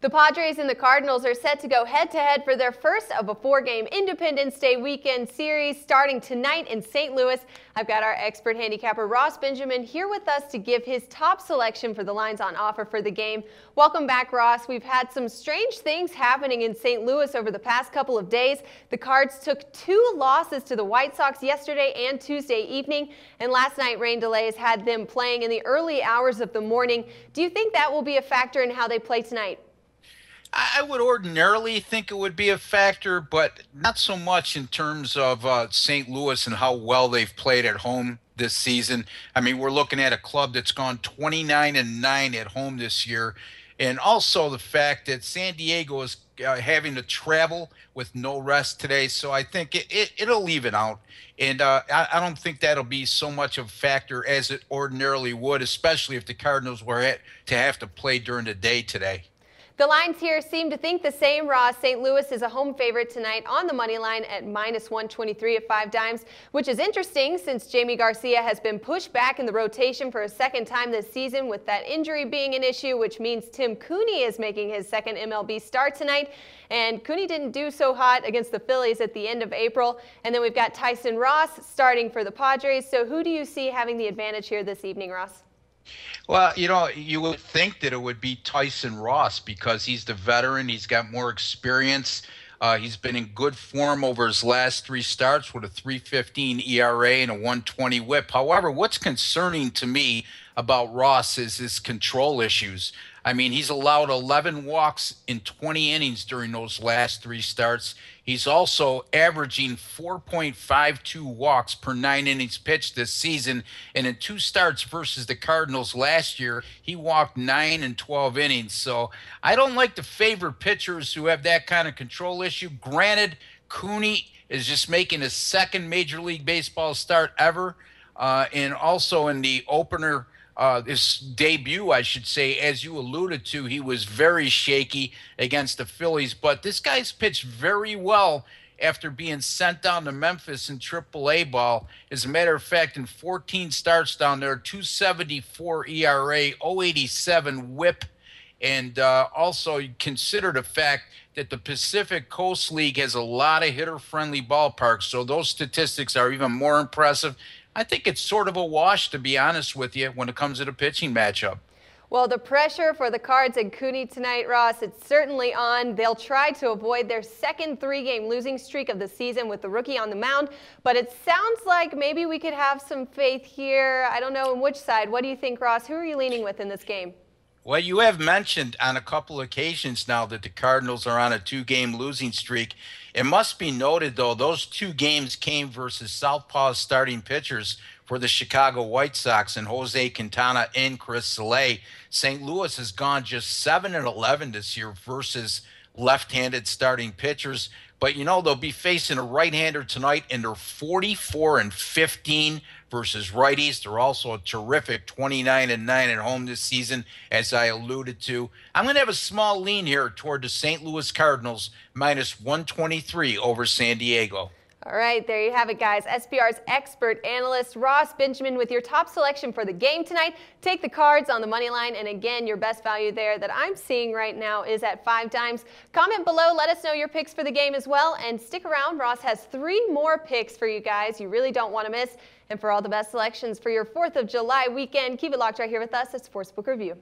The Padres and the Cardinals are set to go head-to-head for their first of a four-game Independence Day weekend series starting tonight in St. Louis. I've got our expert handicapper Ross Benjamin here with us to give his top selection for the lines on offer for the game. Welcome back, Ross. We've had some strange things happening in St. Louis over the past couple of days. The Cards took 2 losses to the White Sox yesterday and Tuesday evening, and last night rain delays had them playing in the early hours of the morning. Do you think that will be a factor in how they play tonight? I would ordinarily think it would be a factor, but not so much in terms of St. Louis and how well they've played at home this season. I mean, we're looking at a club that's gone 29-9 at home this year, and also the fact that San Diego is having to travel with no rest today. So I think it'll even out. And I don't think that'll be so much of a factor as it ordinarily would, especially if the Cardinals were to have to play during the day today. The lines here seem to think the same, Ross. St. Louis is a home favorite tonight on the money line at -123 at 5 dimes, which is interesting since Jamie Garcia has been pushed back in the rotation for a second time this season with that injury being an issue, which means Tim Cooney is making his second MLB start tonight. And Cooney didn't do so hot against the Phillies at the end of April. And then we've got Tyson Ross starting for the Padres. So who do you see having the advantage here this evening, Ross? Well, you would think that it would be Tyson Ross because he's the veteran. He's got more experience. He's been in good form over his last 3 starts with a 3.15 ERA and a 1.20 WHIP. However, what's concerning to me about Ross is his control issues. I mean, he's allowed 11 walks in 20 innings during those last 3 starts. He's also averaging 4.52 walks per 9 innings pitched this season. And in 2 starts versus the Cardinals last year, he walked 9 and 12 innings. So I don't like to favor pitchers who have that kind of control issue. Granted, Cooney is just making his 2nd Major League Baseball start ever. And also in the opener, his debut, I should say, as you alluded to, he was very shaky against the Phillies. But this guy's pitched very well after being sent down to Memphis in AAA ball. As a matter of fact, in 14 starts down there, 2.74 ERA, 0.87 WHIP. And also consider the fact that the Pacific Coast League has a lot of hitter-friendly ballparks, so those statistics are even more impressive. I think it's sort of a wash, to be honest with you, when it comes to the pitching matchup. Well, the pressure for the Cards and Cooney tonight, Ross, it's certainly on. They'll try to avoid their second 3-game losing streak of the season with the rookie on the mound, but it sounds like maybe we could have some faith here. I don't know on which side. What do you think, Ross? Who are you leaning with in this game? Well, you have mentioned on a couple occasions now that the Cardinals are on a 2-game losing streak. It must be noted, though, those 2 games came versus southpaw starting pitchers for the Chicago White Sox and Jose Quintana and Chris Sale. St. Louis has gone just 7-11 this year versus left-handed starting pitchers. But, they'll be facing a right-hander tonight, and they're 44-15 versus righties. They're also a terrific 29-9 at home this season, as I alluded to. I'm going to have a small lean here toward the St. Louis Cardinals, -123 over San Diego. All right, there you have it, guys. SPR's expert analyst Ross Benjamin with your top selection for the game tonight. Take the Cards on the money line, and again, your best value there that I'm seeing right now is at 5 dimes. Comment below, let us know your picks for the game as well, and stick around. Ross has 3 more picks for you guys you really don't want to miss. And for all the best selections for your 4th of July weekend, keep it locked right here with us at Sportsbook Review.